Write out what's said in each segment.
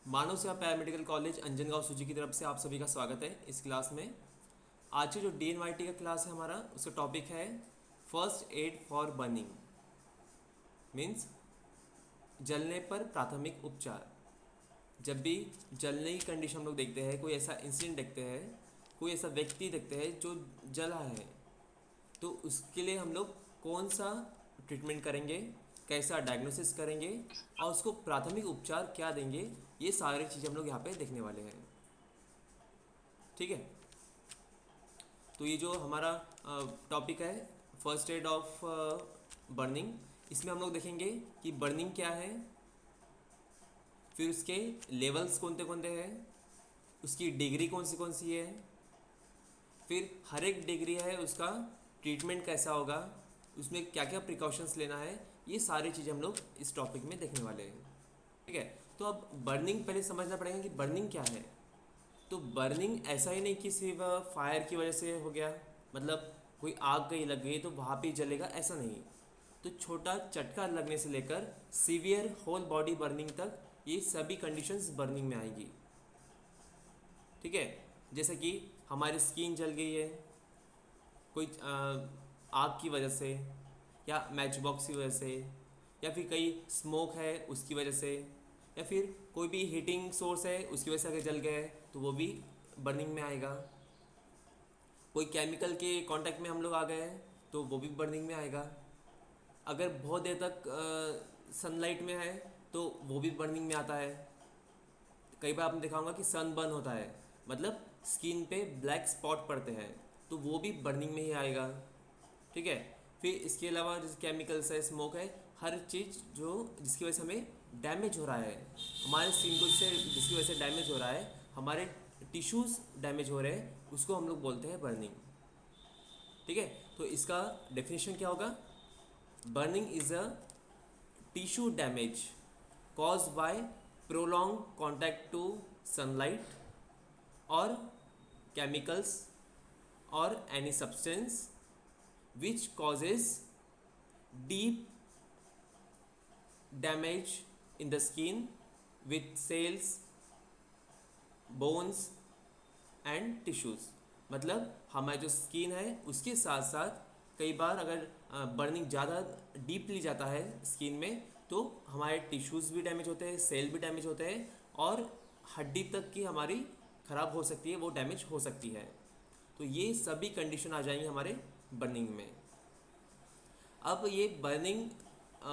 मानव सेवा paramedical college Anjangaon सूची की तरफ से आप सभी का स्वागत है इस क्लास में। आज की जो DNYT का क्लास है हमारा, उसका टॉपिक है first aid for burning, means जलने पर प्राथमिक उपचार। जब भी जलने की कंडीशन हम लोग देखते हैं, कोई ऐसा इंसिडेंट देखते हैं, कोई ऐसा व्यक्ति देखते हैं जो जला है, तो उसके लिए हम लोग कौन सा ट्रीटमेंट करेंगे, कैसा डायग्नोसिस करेंगे और उसको प्राथमिक उपचार क्या देंगे, ये सारी चीज़ें हम लोग यहाँ पे देखने वाले हैं। ठीक है, तो ये जो हमारा टॉपिक है फर्स्ट एड ऑफ बर्निंग, इसमें हम लोग देखेंगे कि बर्निंग क्या है, फिर उसके लेवल्स कौन से हैं, उसकी डिग्री कौन सी है, फिर हर एक डिग्री है उसका ट्रीटमेंट कैसा होगा, उसमें क्या क्या प्रिकॉशंस लेना है, ये सारी चीज़ें हम लोग इस टॉपिक में देखने वाले हैं। ठीक है, तो अब बर्निंग पहले समझना पड़ेगा कि बर्निंग क्या है। तो बर्निंग ऐसा ही नहीं कि सिर्फ फायर की वजह से हो गया, मतलब कोई आग कहीं लग गई तो वहाँ पे जलेगा, ऐसा नहीं। तो छोटा चटका लगने से लेकर सीवियर होल बॉडी बर्निंग तक, ये सभी कंडीशंस बर्निंग में आएगी। ठीक है, जैसे कि हमारी स्किन जल गई है कोई आग की वजह से, या मैच बॉक्स की वजह से, या फिर कहीं स्मोक है उसकी वजह से, या फिर कोई भी हीटिंग सोर्स है उसकी वजह से अगर जल गए तो वो भी बर्निंग में आएगा। कोई केमिकल के कांटेक्ट में हम लोग आ गए हैं तो वो भी बर्निंग में आएगा। अगर बहुत देर तक सनलाइट में है तो वो भी बर्निंग में आता है। कई बार आपने देखा होगा कि सन बर्न होता है, मतलब स्किन पे ब्लैक स्पॉट पड़ते हैं, तो वो भी बर्निंग में ही आएगा। ठीक है, फिर इसके अलावा जैसे केमिकल्स है, स्मोक है, हर चीज़ जो जिसकी वजह से हमें डैमेज हो रहा है, हमारे स्किन को जिसकी वजह से डैमेज हो रहा है, हमारे टिश्यूज़ डैमेज हो रहे हैं, उसको हम लोग बोलते हैं बर्निंग। ठीक है, तो इसका डेफिनेशन क्या होगा? Burning is a tissue damage caused by prolonged contact to sunlight or chemicals or any substance which causes deep damage in the skin with cells, bones and tissues. मतलब हमारी जो स्किन है उसके साथ साथ कई बार अगर बर्निंग ज़्यादा डीपली जाता है स्किन में, तो हमारे टिश्यूज़ भी डैमेज होते हैं, सेल भी डैमेज होते हैं, और हड्डी तक की हमारी ख़राब हो सकती है, वो डैमेज हो सकती है। तो ये सभी कंडीशन आ जाएंगे हमारे बर्निंग में। अब ये बर्निंग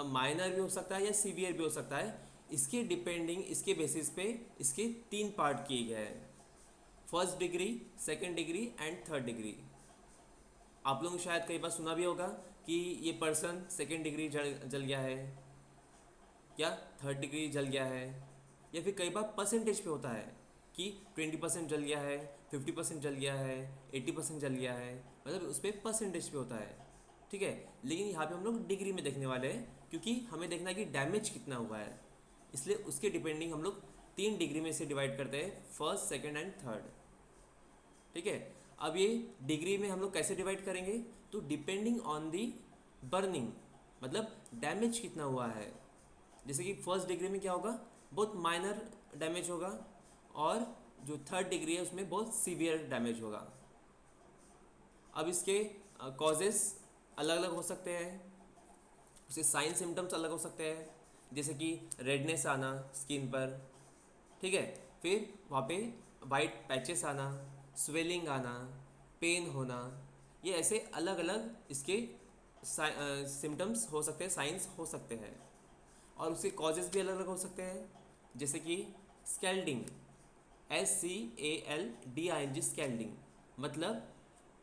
माइनर भी हो सकता है या सीवियर भी हो सकता है, इसके डिपेंडिंग, इसके बेसिस पे इसके 3 पार्ट किए गए हैं: first degree, second degree and third degree. आप लोगों ने शायद कई बार सुना भी होगा कि ये पर्सन सेकंड डिग्री जल गया है, या थर्ड डिग्री जल गया है, या फिर कई बार परसेंटेज पे होता है कि 20% जल गया है, 50% जल गया है, 80% जल गया है, मतलब उस पर परसेंटेज पे होता है। ठीक है, लेकिन यहाँ पे हम लोग डिग्री में देखने वाले हैं, क्योंकि हमें देखना है कि डैमेज कितना हुआ है, इसलिए उसके डिपेंडिंग हम लोग 3 डिग्री में से डिवाइड करते हैं, फर्स्ट, सेकंड एंड थर्ड। ठीक है, अब ये डिग्री में हम लोग कैसे डिवाइड करेंगे? तो डिपेंडिंग ऑन दी बर्निंग, मतलब डैमेज कितना हुआ है। जैसे कि फर्स्ट डिग्री में क्या होगा, बहुत माइनर डैमेज होगा, और जो थर्ड डिग्री है उसमें बहुत सीवियर डैमेज होगा। अब इसके कॉजेस अलग अलग हो सकते हैं, उसके साइन सिम्टम्स अलग हो सकते हैं, जैसे कि रेडनेस आना स्किन पर, ठीक है, फिर वहाँ पे वाइट पैचेस आना, स्वेलिंग आना, पेन होना, ये ऐसे अलग अलग इसके सिम्टम्स हो सकते हैं, साइंस हो सकते हैं। और उसके कॉजेज़ भी अलग अलग हो सकते हैं, जैसे कि स्कैल्डिंग, SCALDING, स्कैल्डिंग मतलब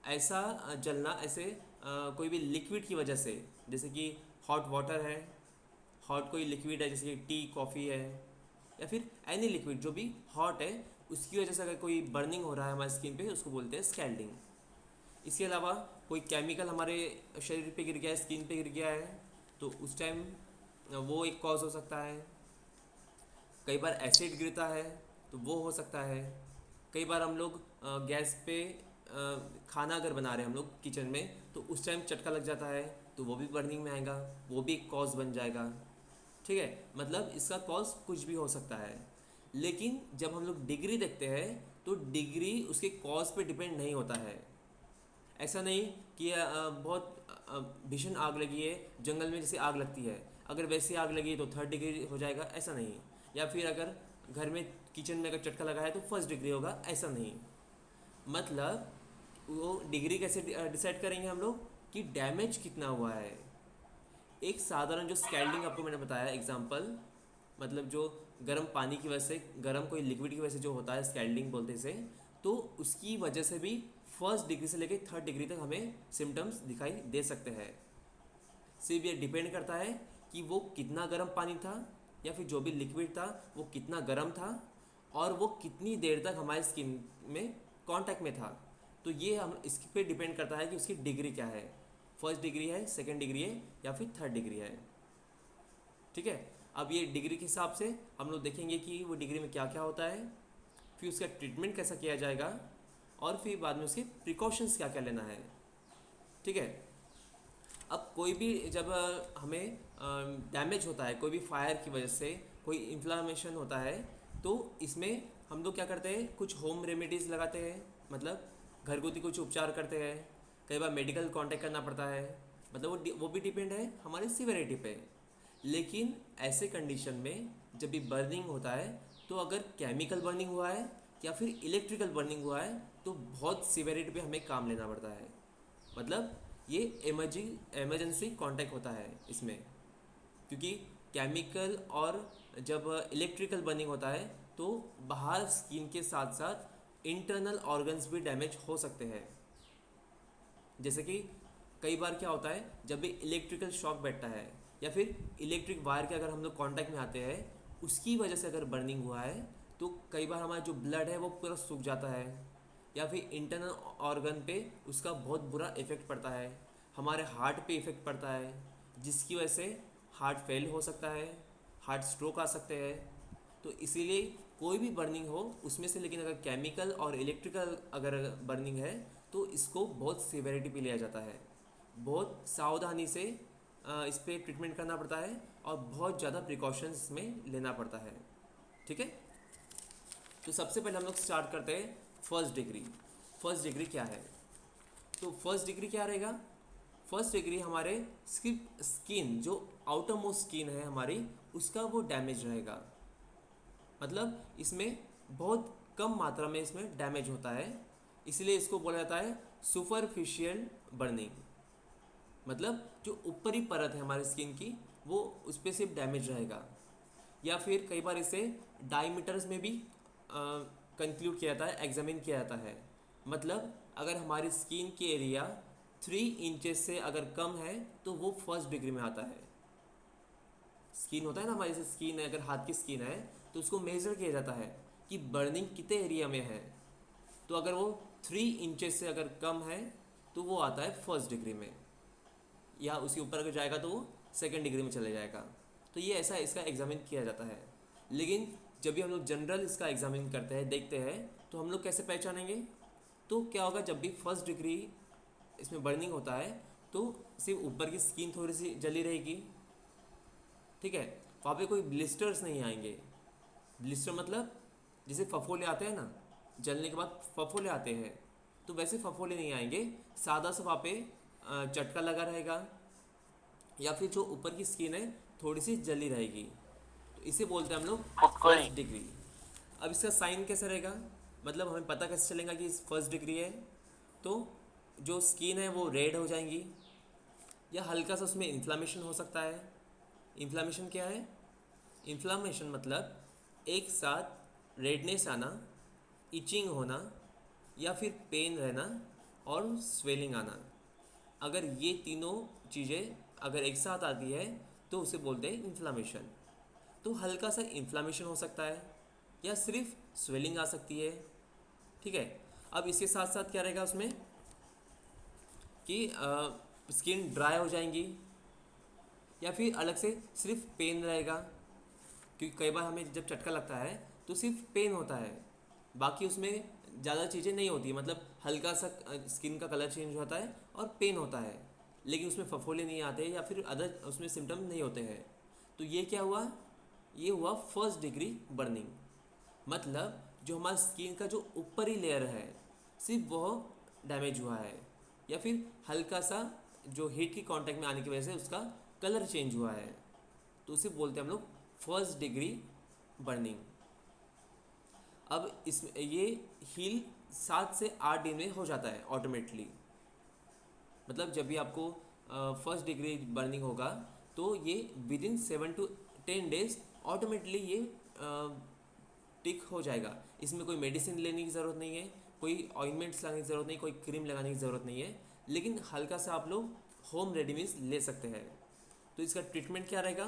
ऐसा जलना, ऐसे कोई भी लिक्विड की वजह से, जैसे कि हॉट वाटर है, हॉट कोई लिक्विड है जैसे कि टी, कॉफ़ी है, या फिर एनी लिक्विड जो भी हॉट है, उसकी वजह से अगर कोई बर्निंग हो रहा है हमारी स्किन पे, उसको बोलते हैं स्कैल्डिंग। इसके अलावा कोई केमिकल हमारे शरीर पे गिर गया है, स्किन पे गिर गया है, तो उस टाइम वो एक कॉज हो सकता है। कई बार एसिड गिरता है तो वो हो सकता है। कई बार हम लोग गैस पे खाना अगर बना रहे हैं हम लोग किचन में, तो उस टाइम चटका लग जाता है, तो वो भी बर्निंग में आएगा, वो भी एक कॉज बन जाएगा। ठीक है, मतलब इसका कॉज कुछ भी हो सकता है। लेकिन जब हम लोग डिग्री देखते हैं तो डिग्री उसके कॉज पे डिपेंड नहीं होता है। ऐसा नहीं कि बहुत भीषण आग लगी है जंगल में, जैसे आग लगती है, अगर वैसी आग लगी तो 3rd डिग्री हो जाएगा, ऐसा नहीं। या फिर अगर घर में किचन में अगर चटका लगा है तो 1st डिग्री होगा, ऐसा नहीं। मतलब वो डिग्री कैसे डिसाइड करेंगे हम लोग कि डैमेज कितना हुआ है। एक साधारण जो स्कैल्डिंग आपको मैंने बताया एग्जांपल, मतलब जो गर्म पानी की वजह से, गर्म कोई लिक्विड की वजह से जो होता है स्कैल्डिंग बोलते हैं इसे, तो उसकी वजह से भी 1st डिग्री से लेकर 3rd डिग्री तक हमें सिम्टम्स दिखाई दे सकते हैं। सिर्फ ये डिपेंड करता है कि वो कितना गर्म पानी था या फिर जो भी लिक्विड था वो कितना गर्म था और वो कितनी देर तक हमारी स्किन में कांटेक्ट में था। तो ये हम इस पे डिपेंड करता है कि उसकी डिग्री क्या है, 1st डिग्री है, 2nd डिग्री है या फिर 3rd डिग्री है। ठीक है, अब ये डिग्री के हिसाब से हम लोग देखेंगे कि वो डिग्री में क्या क्या होता है, फिर उसका ट्रीटमेंट कैसा किया जाएगा और फिर बाद में उसके प्रिकॉशंस क्या क्या लेना है। ठीक है, अब कोई भी जब हमें डैमेज होता है कोई भी फायर की वजह से, कोई इन्फ्लामेशन होता है, तो इसमें हम लोग क्या करते हैं, कुछ होम रेमेडीज़ लगाते हैं, मतलब घरगुती कुछ उपचार करते हैं। कई बार मेडिकल कांटेक्ट करना पड़ता है, मतलब वो भी डिपेंड है हमारी सीवियरिटी पे। लेकिन ऐसे कंडीशन में जब भी बर्निंग होता है तो अगर केमिकल बर्निंग हुआ है या फिर इलेक्ट्रिकल बर्निंग हुआ है तो बहुत सीवियरिटी पे हमें काम लेना पड़ता है। मतलब ये इमरजेंसी कांटेक्ट होता है इसमें, क्योंकि केमिकल और जब इलेक्ट्रिकल बर्निंग होता है तो बाहर स्किन के साथ साथ इंटरनल ऑर्गन्स भी डैमेज हो सकते हैं। जैसे कि कई बार क्या होता है, जब भी इलेक्ट्रिकल शॉक बैठता है या फिर इलेक्ट्रिक वायर के अगर हम लोग कांटेक्ट में आते हैं, उसकी वजह से अगर बर्निंग हुआ है तो कई बार हमारा जो ब्लड है वो पूरा सूख जाता है या फिर इंटरनल ऑर्गन पे उसका बहुत बुरा इफ़ेक्ट पड़ता है। हमारे हार्ट पे इफ़ेक्ट पड़ता है, जिसकी वजह से हार्ट फेल हो सकता है, हार्ट स्ट्रोक आ सकते हैं। तो इसीलिए कोई भी बर्निंग हो उसमें से, लेकिन अगर केमिकल और इलेक्ट्रिकल अगर बर्निंग है तो इसको बहुत सीवियरिटी पे लिया जाता है, बहुत सावधानी से इस पर ट्रीटमेंट करना पड़ता है और बहुत ज़्यादा प्रिकॉशंस में लेना पड़ता है। ठीक है, तो सबसे पहले हम लोग स्टार्ट करते हैं 1st डिग्री। 1st डिग्री क्या है, तो 1st डिग्री क्या रहेगा, 1st डिग्री हमारे सिर्फ स्किन, जो आउटर मोस्ट स्किन है हमारी, उसका वो डैमेज रहेगा। मतलब इसमें बहुत कम मात्रा में इसमें डैमेज होता है, इसलिए इसको बोला जाता है सुपरफिशियल बर्निंग। मतलब जो ऊपरी परत है हमारी स्किन की वो उस पर सिर्फ डैमेज रहेगा। या फिर कई बार इसे डायमीटर्स में भी कंक्लूड किया जाता है, एग्जामिन किया जाता है। मतलब अगर हमारी स्किन की एरिया 3 इंचेस से अगर कम है तो वो 1st डिग्री में आता है। स्किन होता है ना हमारी, जैसे स्किन है, अगर हाथ की स्किन है तो उसको मेज़र किया जाता है कि बर्निंग कितने एरिया में है। तो अगर वो 3 इंचेस से अगर कम है तो वो आता है 1st डिग्री में, या उसके ऊपर अगर जाएगा तो वो 2nd डिग्री में चले जाएगा। तो ये ऐसा इसका एग्जामिन किया जाता है। लेकिन जब भी हम लोग जनरल इसका एग्जामिन करते हैं, देखते हैं, तो हम लोग कैसे पहचानेंगे, तो क्या होगा, जब भी 1st डिग्री इसमें बर्निंग होता है तो सिर्फ ऊपर की स्किन थोड़ी सी जली रहेगी। ठीक है, वहाँ पे कोई ब्लिस्टर्स नहीं आएंगे। ब्लिस्टर मतलब जैसे फफोले आते हैं ना, जलने के बाद फफोले आते हैं, तो वैसे फफोले नहीं आएंगे। सादा सा वहाँ पे चटका लगा रहेगा या फिर जो ऊपर की स्किन है थोड़ी सी जली रहेगी, तो इसे बोलते हैं हम लोग 1st डिग्री। अब इसका साइन कैसा रहेगा, मतलब हमें पता कैसे चलेगा कि 1st डिग्री है, तो जो स्किन है वो रेड हो जाएंगी या हल्का सा उसमें इन्फ्लामेशन हो सकता है। इन्फ्लामेशन क्या है, इन्फ्लामेशन मतलब एक साथ रेडनेस आना, इचिंग होना या फिर पेन रहना और स्वेलिंग आना। अगर ये तीनों चीज़ें अगर एक साथ आती है तो उसे बोलते हैं इन्फ्लामेशन। तो हल्का सा इन्फ्लामेशन हो सकता है या सिर्फ स्वेलिंग आ सकती है। ठीक है, अब इसके साथ साथ क्या रहेगा उसमें कि स्किन ड्राई हो जाएंगी या फिर अलग से सिर्फ पेन रहेगा, क्योंकि कई बार हमें जब चटका लगता है तो सिर्फ पेन होता है, बाकी उसमें ज़्यादा चीज़ें नहीं होती। मतलब हल्का सा स्किन का कलर चेंज होता है और पेन होता है, लेकिन उसमें फफोले नहीं आते या फिर अदर उसमें सिम्टम नहीं होते हैं। तो ये क्या हुआ, ये हुआ 1st डिग्री बर्निंग। मतलब जो हमारा स्किन का जो ऊपरी लेयर है सिर्फ वह डैमेज हुआ है, या फिर हल्का सा जो हीट की कांटेक्ट में आने की वजह से उसका कलर चेंज हुआ है, तो उसे बोलते हैं हम लोग फर्स्ट डिग्री बर्निंग। अब इसमें ये हील 7 से 8 दिन में हो जाता है ऑटोमेटिकली। मतलब जब भी आपको फर्स्ट डिग्री बर्निंग होगा तो ये विदिन 7 to 10 days ऑटोमेटिकली ये टिक हो जाएगा। इसमें कोई मेडिसिन लेने की ज़रूरत नहीं है, कोई ऑइंटमेंट्स लगाने की ज़रूरत नहीं, कोई क्रीम लगाने की ज़रूरत नहीं है, लेकिन हल्का सा आप लोग होम रेडीमेड ले सकते हैं। तो इसका ट्रीटमेंट क्या रहेगा?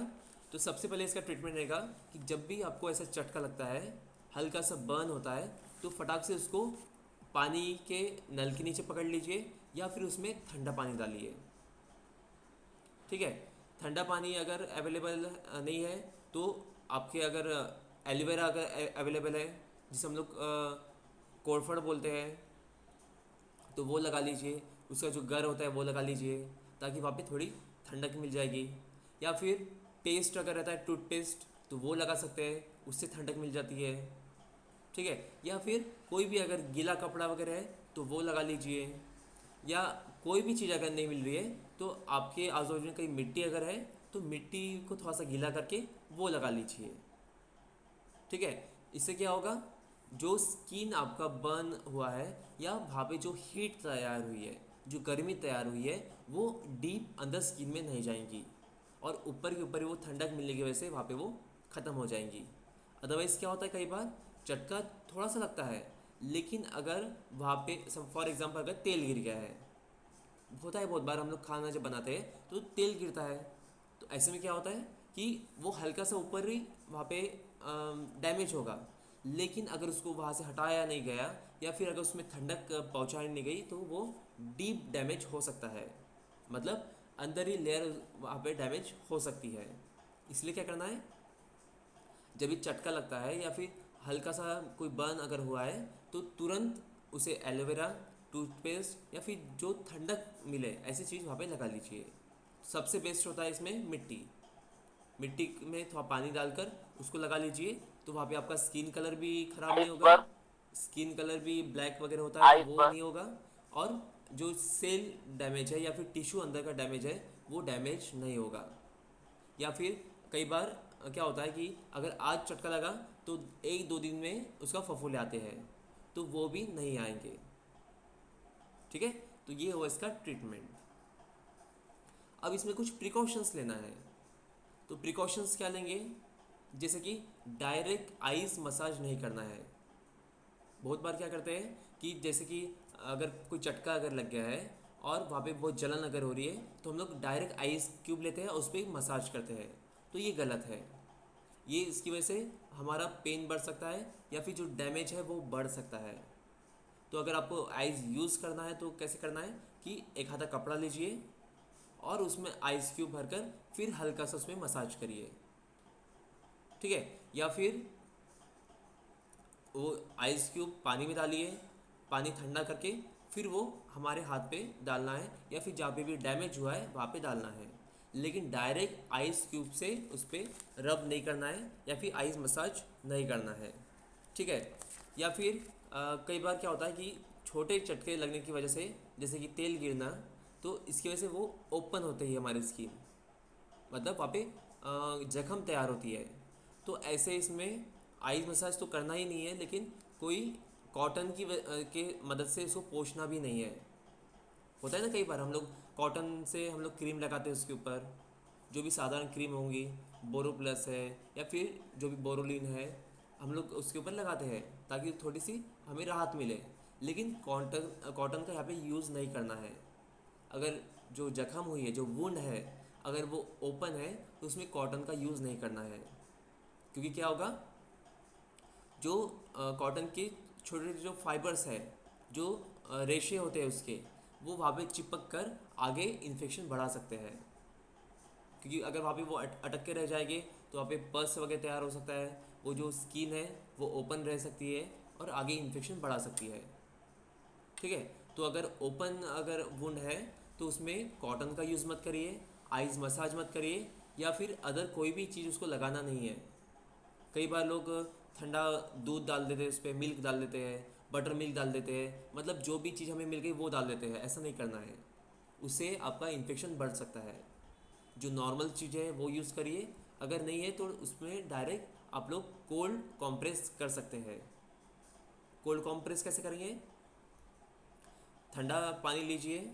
तो सबसे पहले इसका ट्रीटमेंट रहेगा कि जब भी आपको ऐसा चटका लगता है, हल्का सा बर्न होता है, तो फटाक से उसको पानी के नल के नीचे पकड़ लीजिए या फिर उसमें ठंडा पानी डालिए। ठीक है, ठंडा पानी अगर अवेलेबल नहीं है तो आपके अगर एलोवेरा अगर अवेलेबल है, जिसे हम लोग कोरफड बोलते हैं, तो वो लगा लीजिए। उसका जो गर होता है वो लगा लीजिए ताकि वहाँ पे थोड़ी ठंडक मिल जाएगी। या फिर पेस्ट अगर रहता है टूथपेस्ट तो वो लगा सकते हैं, उससे ठंडक मिल जाती है। ठीक है, या फिर कोई भी अगर गीला कपड़ा वगैरह है तो वो लगा लीजिए। या कोई भी चीज़ अगर नहीं मिल रही है तो आपके आजू बाजू में कहीं मिट्टी अगर है तो मिट्टी को थोड़ा सा गीला करके वो लगा लीजिए। ठीक है, इससे क्या होगा, जो स्किन आपका बर्न हुआ है या वहाँ पे जो हीट तैयार हुई है, जो गर्मी तैयार हुई है, वो डीप अंदर स्किन में नहीं जाएंगी और ऊपर के ऊपर वो ठंडक मिलने की वजह से वहाँ पे वो ख़त्म हो जाएंगी। अदरवाइज़ क्या होता है, कई बार झटका थोड़ा सा लगता है, लेकिन अगर वहाँ पे फॉर एग्जांपल अगर तेल गिर गया है, होता है बहुत बार हम लोग खाना जब बनाते हैं तो तेल गिरता है, तो ऐसे में क्या होता है कि वो हल्का सा ऊपर ही वहाँ पे डैमेज होगा, लेकिन अगर उसको वहाँ से हटाया नहीं गया या फिर अगर उसमें ठंडक पहुँचाई नहीं गई तो वो डीप डैमेज हो सकता है। मतलब अंदर ही लेयर वहाँ पे डैमेज हो सकती है। इसलिए क्या करना है, जब भी चटका लगता है या फिर हल्का सा कोई बर्न अगर हुआ है तो तुरंत उसे एलोवेरा, टूथपेस्ट या फिर जो ठंडक मिले ऐसी चीज़ वहाँ पे लगा लीजिए। सबसे बेस्ट होता है इसमें मिट्टी। मिट्टी में थोड़ा पानी डालकर उसको लगा लीजिए, तो वहाँ पे आपका स्किन कलर भी ख़राब नहीं होगा, स्किन कलर भी ब्लैक वगैरह होता है तो वो नहीं होगा, और जो सेल डैमेज है या फिर टिश्यू अंदर का डैमेज है वो डैमेज नहीं होगा। या फिर कई बार क्या होता है कि अगर आज चटका लगा तो 1-2 दिन में उसका फफूले आते हैं, तो वो भी नहीं आएंगे। ठीक है, तो ये हुआ इसका ट्रीटमेंट। अब इसमें कुछ प्रिकॉशंस लेना है, तो प्रिकॉशंस क्या लेंगे, जैसे कि डायरेक्ट आइस मसाज नहीं करना है। बहुत बार क्या करते हैं कि जैसे कि अगर कोई चटका अगर लग गया है और वहाँ पे बहुत जलन अगर हो रही है तो हम लोग डायरेक्ट आइस क्यूब लेते हैं और उस पर मसाज करते हैं, तो ये गलत है। ये इसकी वजह से हमारा पेन बढ़ सकता है या फिर जो डैमेज है वो बढ़ सकता है। तो अगर आपको आइस यूज़ करना है तो कैसे करना है कि एक हाथा कपड़ा लीजिए और उसमें आइस क्यूब भरकर फिर हल्का सा उसमें मसाज करिए। ठीक है, या फिर वो आइस क्यूब पानी में डालिए, पानी ठंडा करके फिर वो हमारे हाथ पे डालना है या फिर जहाँ पे भी डैमेज हुआ है वहाँ पे डालना है, लेकिन डायरेक्ट आइस क्यूब से उस पर रब नहीं करना है या फिर आइस मसाज नहीं करना है। ठीक है, या फिर कई बार क्या होता है कि छोटे चटके लगने की वजह से, जैसे कि तेल गिरना, तो इसकी वजह से वो ओपन होते ही हमारी स्किन, मतलब वहाँ पे जख्म तैयार होती है। तो ऐसे इसमें आइस मसाज तो करना ही नहीं है, लेकिन कोई कॉटन की के मदद से इसको पोंछना भी नहीं है। होता है ना, कई बार हम लोग कॉटन से हम लोग क्रीम लगाते हैं उसके ऊपर, जो भी साधारण क्रीम होंगी, बोरो प्लस है या फिर जो भी बोरोलिन है, हम लोग उसके ऊपर लगाते हैं ताकि थोड़ी सी हमें राहत मिले। लेकिन कॉटन कॉटन का यहाँ पे यूज़ नहीं करना है। अगर जो जख्म हुई है, जो वुंड है, अगर वो ओपन है तो उसमें कॉटन का यूज़ नहीं करना है, क्योंकि क्या होगा, जो कॉटन के छोटे छोटे जो फाइबर्स है, जो रेशे होते हैं उसके, वो वहाँ पे चिपक कर आगे इन्फेक्शन बढ़ा सकते हैं। क्योंकि अगर वहाँ पे वो अटक के रह जाएंगे तो वहाँ पे पस वगैरह तैयार हो सकता है, वो जो स्किन है वो ओपन रह सकती है और आगे इन्फेक्शन बढ़ा सकती है। ठीक है, तो अगर ओपन अगर वुंड है तो उसमें कॉटन का यूज़ मत करिए, आइस मसाज मत करिए, या फिर अदर कोई भी चीज़ उसको लगाना नहीं है। कई बार लोग ठंडा दूध डाल देते हैं, उस पर मिल्क डाल देते हैं, बटर मिल्क डाल देते हैं, मतलब जो भी चीज़ हमें मिल गई वो डाल देते हैं। ऐसा नहीं करना है, उससे आपका इन्फेक्शन बढ़ सकता है। जो नॉर्मल चीज़ें हैं वो यूज़ करिए, अगर नहीं है तो उसमें डायरेक्ट आप लोग कोल्ड कॉम्प्रेस कर सकते हैं। कोल्ड कॉम्प्रेस कैसे करेंगे? ठंडा पानी लीजिए,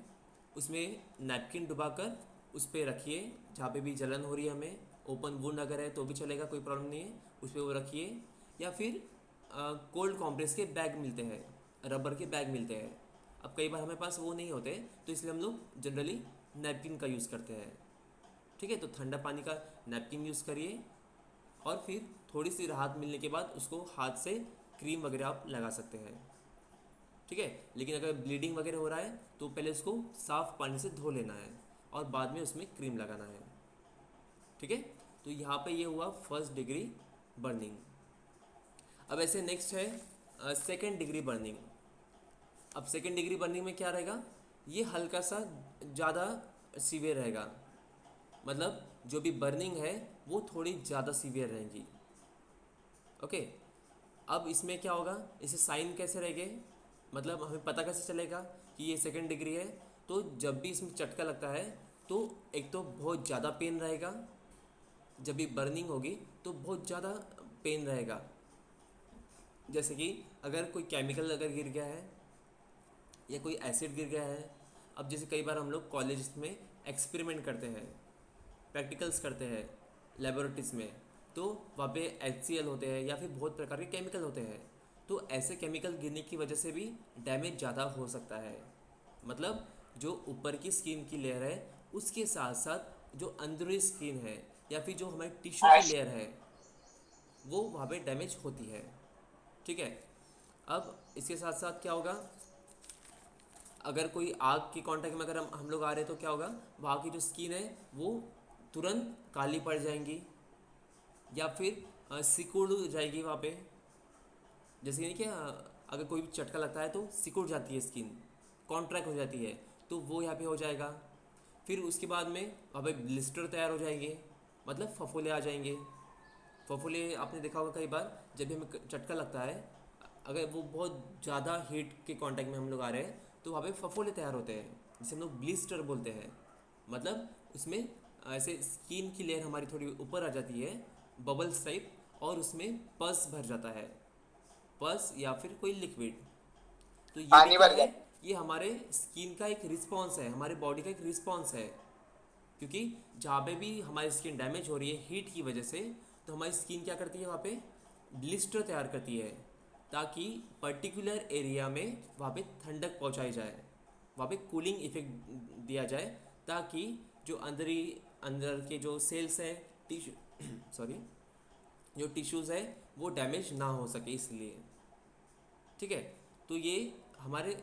उसमें नैपकिन डुबाकर उस पर रखिए, जहाँ पे भी जलन हो रही है हमें, ओपन वुंड अगर है तो भी चलेगा, कोई प्रॉब्लम नहीं है, उस पर वो रखिए। या फिर कोल्ड कॉम्प्रेस के बैग मिलते हैं, रबर के बैग मिलते हैं। अब कई बार हमारे पास वो नहीं होते, तो इसलिए हम लोग जनरली नैपकिन का यूज़ करते हैं। ठीक है, तो ठंडा पानी का नैपकिन यूज़ करिए, और फिर थोड़ी सी राहत मिलने के बाद उसको हाथ से क्रीम वगैरह आप लगा सकते हैं। ठीक है, लेकिन अगर ब्लीडिंग वगैरह हो रहा है तो पहले उसको साफ़ पानी से धो लेना है और बाद में उसमें क्रीम लगाना है। ठीक है, तो यहाँ पे ये हुआ फर्स्ट डिग्री बर्निंग। अब ऐसे नेक्स्ट है सेकेंड डिग्री बर्निंग। अब सेकेंड डिग्री बर्निंग में क्या रहेगा? ये हल्का सा ज़्यादा सीवियर रहेगा, मतलब जो भी बर्निंग है वो थोड़ी ज़्यादा सीवियर रहेगी। ओके, अब इसमें क्या होगा, इसे साइन कैसे रहेंगे, मतलब हमें पता कैसे चलेगा कि ये सेकेंड डिग्री है? तो जब भी इसमें चटका लगता है तो एक तो बहुत ज़्यादा पेन रहेगा, जब भी बर्निंग होगी तो बहुत ज़्यादा पेन रहेगा। जैसे कि अगर कोई केमिकल अगर गिर गया है या कोई एसिड गिर गया है। अब जैसे कई बार हम लोग कॉलेज में एक्सपेरिमेंट करते हैं, प्रैक्टिकल्स करते हैं लेबोरेटरीज में, तो वहाँ पे HCl होते हैं या फिर बहुत प्रकार के केमिकल होते हैं। तो ऐसे केमिकल गिरने की वजह से भी डैमेज ज़्यादा हो सकता है। मतलब जो ऊपर की स्किन की लेयर है उसके साथ साथ जो अंदरूनी स्किन है या फिर जो हमारी टिश्यू की लेयर है वो वहाँ पे डैमेज होती है। ठीक है, अब इसके साथ साथ क्या होगा, अगर कोई आग के कांटेक्ट में अगर हम लोग आ रहे हैं तो क्या होगा, वहाँ की जो स्किन है वो तुरंत काली पड़ जाएंगी या फिर सिकुड़ जाएगी वहाँ पे। जैसे कि क्या, अगर कोई भी चटका लगता है तो सिकुड़ जाती है स्किन, कॉन्ट्रैक्ट हो जाती है, तो वो यहाँ पे हो जाएगा। फिर उसके बाद में वहाँ पे ब्लिस्टर तैयार हो जाएंगे, मतलब फफोले आ जाएंगे। फफोले आपने देखा होगा कई बार, जब भी हमें चटका लगता है, अगर वो बहुत ज़्यादा हीट के कांटेक्ट में हम लोग आ रहे हैं तो वहाँ पे फफोले तैयार होते हैं, जिसे हम लोग ब्लिस्टर बोलते हैं। मतलब उसमें ऐसे स्किन की लेयर हमारी थोड़ी ऊपर आ जाती है, बबल्स टाइप, और उसमें पस भर जाता है, पस या फिर कोई लिक्विड। तो ये भी पानी क्या भर है, जाए। ये हमारे स्किन का एक रिस्पॉन्स है, हमारे बॉडी का एक रिस्पॉन्स है। क्योंकि जहाँ पे भी हमारी स्किन डैमेज हो रही है हीट की वजह से, तो हमारी स्किन क्या करती है, वहाँ पे ब्लिस्टर तैयार करती है, ताकि पर्टिकुलर एरिया में वहाँ पे ठंडक पहुँचाई जाए, वहाँ पे कूलिंग इफेक्ट दिया जाए, ताकि जो अंदर के जो सेल्स हैं, टिश्यू सॉरी, जो टिश्यूज़ है वो डैमेज ना हो सके इसलिए। ठीक है, तो ये हमारे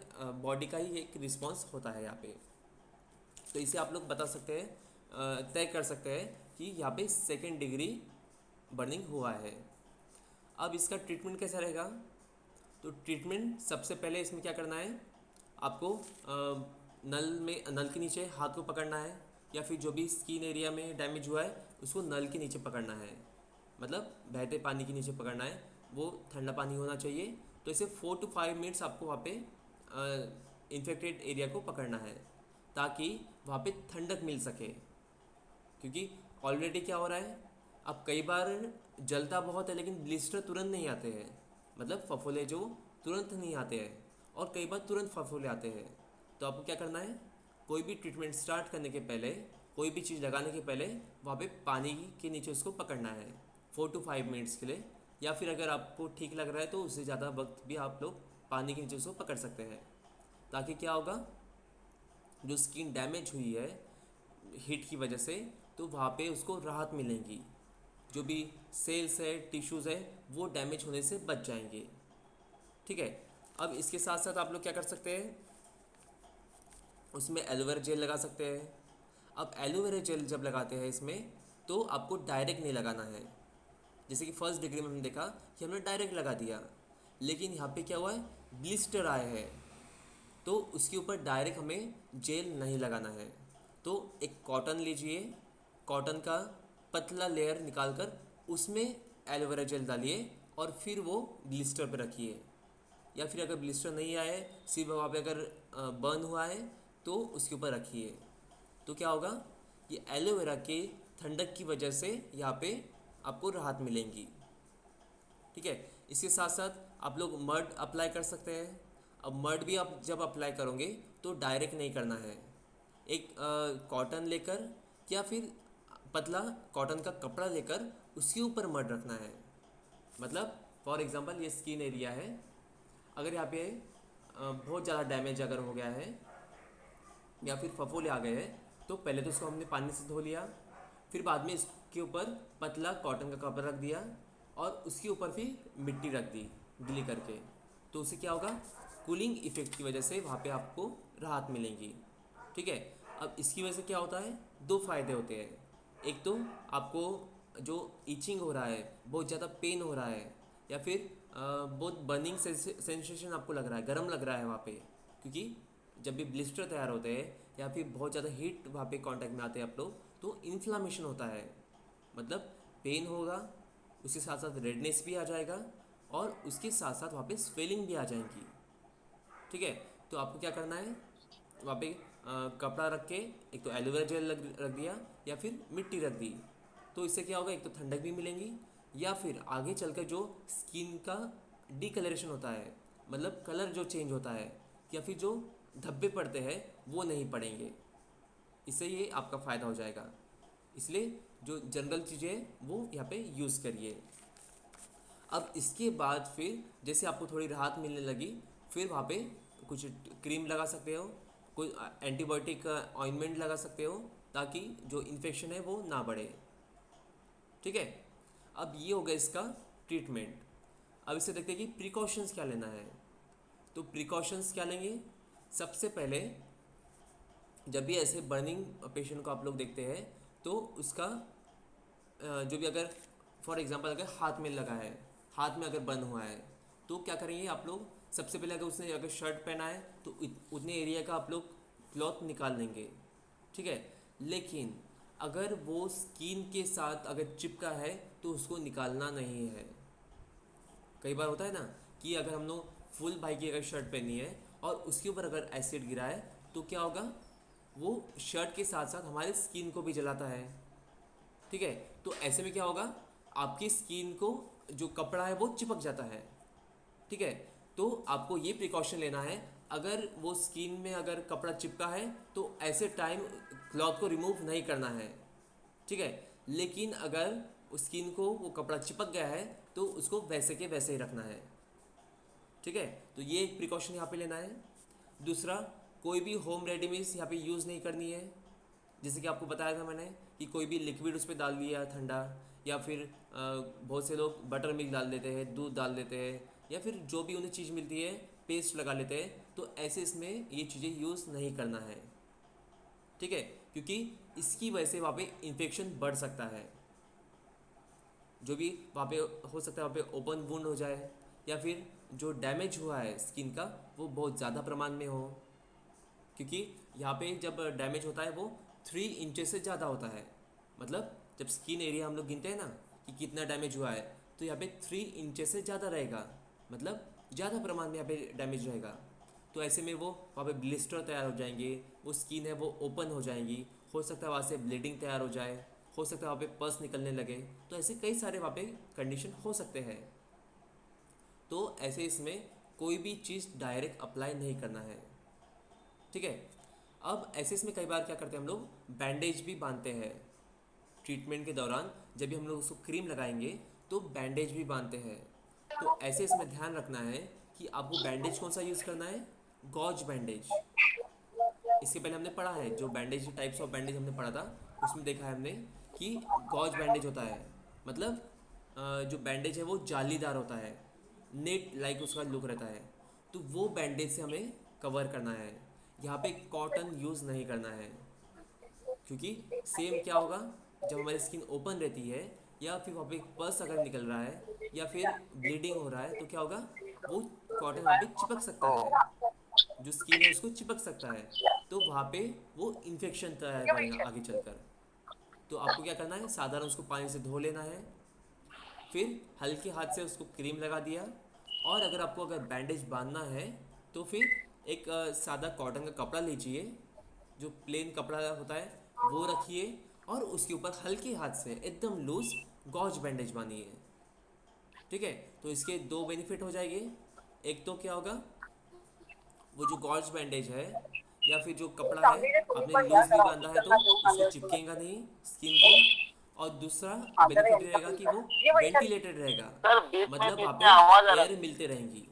बॉडी का ही एक रिस्पॉन्स होता है यहाँ पे। तो इसे आप लोग बता सकते हैं, तय कर सकते हैं कि यहाँ पे सेकेंड डिग्री बर्निंग हुआ है। अब इसका ट्रीटमेंट कैसा रहेगा? तो ट्रीटमेंट सबसे पहले इसमें क्या करना है, आपको नल के नीचे हाथ को पकड़ना है, या फिर जो भी स्किन एरिया में डैमेज हुआ है उसको नल के नीचे पकड़ना है, मतलब बहते पानी के नीचे पकड़ना है, वो ठंडा पानी होना चाहिए। तो इसे 4 to 5 मिनट्स आपको वहाँ पे इन्फेक्टेड एरिया को पकड़ना है, ताकि वहाँ पे ठंडक मिल सके। क्योंकि ऑलरेडी क्या हो रहा है, अब कई बार जलता बहुत है लेकिन ब्लिस्टर तुरंत नहीं आते हैं, मतलब फफोले जो तुरंत नहीं आते हैं, और कई बार तुरंत फफोले आते हैं। तो आपको क्या करना है, कोई भी ट्रीटमेंट स्टार्ट करने के पहले, कोई भी चीज़ लगाने के पहले वहाँ पे पानी के नीचे उसको पकड़ना है 4 to 5 मिनट्स के लिए। या फिर अगर आपको ठीक लग रहा है तो उससे ज़्यादा वक्त भी आप लोग पानी के नीचे उसको पकड़ सकते हैं, ताकि क्या होगा, जो स्किन डैमेज हुई है हीट की वजह से, तो वहाँ पे उसको राहत मिलेगी, जो भी सेल्स है टिश्यूज़ है वो डैमेज होने से बच जाएंगे। ठीक है, अब इसके साथ साथ आप लोग क्या कर सकते हैं, उसमें एलोवेरा जेल लगा सकते हैं। अब एलोवेरा जेल जब लगाते हैं इसमें, तो आपको डायरेक्ट नहीं लगाना है। जैसे कि फर्स्ट डिग्री में हमने देखा कि हमने डायरेक्ट लगा दिया, लेकिन यहाँ पे क्या हुआ है, ब्लिस्टर आए हैं, तो उसके ऊपर डायरेक्ट हमें जेल नहीं लगाना है। तो एक कॉटन लीजिए, कॉटन का पतला लेयर निकाल कर उसमें एलोवेरा जेल डालिए और फिर वो ब्लिस्टर पे रखिए। या फिर अगर ब्लिस्टर नहीं आए, सिर्फ वहाँ पे अगर बर्न हुआ है, तो उसके ऊपर रखिए। तो क्या होगा, ये एलोवेरा के ठंडक की वजह से यहाँ पे आपको राहत मिलेंगी। ठीक है। इसके साथ साथ आप लोग मड अप्लाई कर सकते हैं। अब मड भी आप जब अप्लाई करोगे तो डायरेक्ट नहीं करना है। एक कॉटन लेकर या फिर पतला कॉटन का कपड़ा लेकर उसके ऊपर मड रखना है। मतलब फॉर एग्जांपल ये स्किन एरिया है, अगर यहाँ पे बहुत ज़्यादा डैमेज अगर हो गया है या फिर फफोले आ गए हैं, तो पहले तो इसको हमने पानी से धो लिया, फिर बाद में इसके ऊपर पतला कॉटन का कपड़ा रख दिया और उसके ऊपर फिर मिट्टी रख दी गीली करके। तो उससे क्या होगा, कूलिंग इफेक्ट की वजह से वहाँ पे आपको राहत मिलेगी। ठीक है। अब इसकी वजह से क्या होता है, दो फायदे होते हैं। एक तो आपको जो इचिंग हो रहा है, बहुत ज़्यादा पेन हो रहा है, या फिर बहुत बर्निंग सेंसेशन आपको लग रहा है, गर्म लग रहा है वहाँ पे, क्योंकि जब भी ब्लिस्टर तैयार होते हैं या फिर बहुत ज़्यादा हीट वहाँ पे कांटेक्ट में आते हैं आप लोग, तो इन्फ्लामेशन होता है, मतलब पेन होगा, उसके साथ साथ रेडनेस भी आ जाएगा और उसके साथ साथ वहाँ पे स्वेलिंग भी आ जाएंगी। ठीक है। तो आपको क्या करना है, वहाँ पे कपड़ा रख के एक तो एलोवेरा जेल रख दिया या फिर मिट्टी रख दी। तो इससे क्या होगा, एक तो ठंडक भी मिलेंगी, या फिर आगे चलकर जो स्किन का डिकलरेशन होता है, मतलब कलर जो चेंज होता है, या फिर जो धब्बे पड़ते हैं वो नहीं पड़ेंगे। इससे ये आपका फ़ायदा हो जाएगा। इसलिए जो जनरल चीज़ें वो यहाँ पे यूज़ करिए। अब इसके बाद फिर जैसे आपको थोड़ी राहत मिलने लगी, फिर वहाँ पे कुछ क्रीम लगा सकते हो, कोई एंटीबायोटिक ऑइंटमेंट लगा सकते हो, ताकि जो इन्फेक्शन है वो ना बढ़े। ठीक है। अब ये हो गया इसका ट्रीटमेंट। अब इससे देखते हैं कि प्रिकॉशंस क्या लेना है। तो प्रिकॉशंस क्या लेंगे, सबसे पहले जब भी ऐसे बर्निंग पेशेंट को आप लोग देखते हैं, तो उसका जो भी अगर फॉर एग्जांपल अगर हाथ में लगा है, हाथ में अगर बर्न हुआ है, तो क्या करेंगे आप लोग, सबसे पहले अगर उसने अगर शर्ट पहना है तो उतने एरिया का आप लोग क्लॉथ निकाल लेंगे। ठीक है। लेकिन अगर वो स्किन के साथ अगर चिपका है तो उसको निकालना नहीं है। कई बार होता है ना कि अगर हम लोग फुल भाई की अगर शर्ट पहनी है और उसके ऊपर अगर एसिड गिरा है, तो क्या होगा, वो शर्ट के साथ साथ हमारे स्किन को भी जलाता है। ठीक है। तो ऐसे में क्या होगा, आपकी स्किन को जो कपड़ा है वो चिपक जाता है। ठीक है। तो आपको ये प्रिकॉशन लेना है, अगर वो स्किन में अगर कपड़ा चिपका है तो ऐसे टाइम क्लॉथ को रिमूव नहीं करना है। ठीक है। लेकिन अगर उस स्किन को वो कपड़ा चिपक गया है तो उसको वैसे के वैसे ही रखना है। ठीक है। तो ये एक प्रिकॉशन यहाँ पे लेना है। दूसरा, कोई भी होम रेडीमेड्स यहाँ पे यूज़ नहीं करनी है। जैसे कि आपको बताया था मैंने कि कोई भी लिक्विड उस पर डाल दिया ठंडा, या फिर बहुत से लोग बटर मिल्क डाल देते हैं, दूध डाल देते हैं, या फिर जो भी उन्हें चीज़ मिलती है पेस्ट लगा लेते हैं। तो ऐसे इसमें ये चीज़ें यूज़ नहीं करना है। ठीक है। क्योंकि इसकी वजह से वहाँ पे इन्फेक्शन बढ़ सकता है। जो भी वहाँ पे हो सकता है वहाँ पे ओपन वुंड हो जाए, या फिर जो डैमेज हुआ है स्किन का वो बहुत ज़्यादा प्रमाण में हो। क्योंकि यहाँ पे जब डैमेज होता है वो 3 इंचेस से ज़्यादा होता है। मतलब जब स्किन एरिया हम लोग गिनते हैं ना कि कितना डैमेज हुआ है, तो यहाँ पे 3 इंचेस से ज़्यादा रहेगा, मतलब ज़्यादा प्रमाण में यहाँ पे डैमेज रहेगा। तो ऐसे में वो वहाँ पे ब्लिस्टर तैयार हो जाएंगे, वो स्किन है वो ओपन हो जाएंगी, हो सकता है वहाँ से ब्लीडिंग तैयार हो जाए, हो सकता है वहाँ पे पस निकलने लगे। तो ऐसे कई सारे वहाँ पे कंडीशन हो सकते हैं। तो ऐसे इसमें कोई भी चीज़ डायरेक्ट अप्लाई नहीं करना है। ठीक है। अब ऐसे इसमें कई बार क्या करते हैं हम लोग, बैंडेज भी बांधते हैं ट्रीटमेंट के दौरान। जब भी हम लोग उसको क्रीम लगाएंगे तो बैंडेज भी बांधते हैं। तो ऐसे इसमें ध्यान रखना है कि आपको बैंडेज कौन सा यूज़ करना है, गॉज बैंडेज। इसके पहले हमने पढ़ा है, जो बैंडेज टाइप्स ऑफ बैंडेज हमने पढ़ा था, उसमें देखा है हमने कि गॉज बैंडेज होता है, मतलब जो बैंडेज है वो जालीदार होता है, नेट लाइक उसका लुक रहता है। तो वो बैंडेज से हमें कवर करना है। यहाँ पे कॉटन यूज़ नहीं करना है, क्योंकि सेम क्या होगा, जब हमारी स्किन ओपन रहती है या फिर वहाँ पे पस अगर निकल रहा है या फिर ब्लीडिंग हो रहा है, तो क्या होगा, वो कॉटन वहाँ पे चिपक सकता है, जो स्किन है उसको चिपक सकता है। तो वहाँ पे वो इन्फेक्शन तैयार करेगा आगे चलकर। तो आपको क्या करना है, साधारण उसको पानी से धो लेना है, फिर हल्के हाथ से उसको क्रीम लगा दिया। और अगर बैंडेज बांधना है तो फिर एक सादा कॉटन का कपड़ा लीजिए, जो प्लेन कपड़ा होता है वो रखिए, और उसके ऊपर हल्के हाथ से एकदम लूज गॉज बैंडेज बांधिए। ठीक है, तो इसके दो बेनिफिट हो जाएंगे। एक तो क्या होगा, वो जो गॉज बैंडेज है या फिर जो कपड़ा है आपने लूज भी बांधा है तो उसको चिपकेगा नहीं स्किन को। और दूसरा बेनिफिट रहेगा कि वो वेंटिलेटेड रहेगा, सर बीच में मतलब बीच वहाँ में पे आवाज आ रहा एयर मिलते रहेंगी।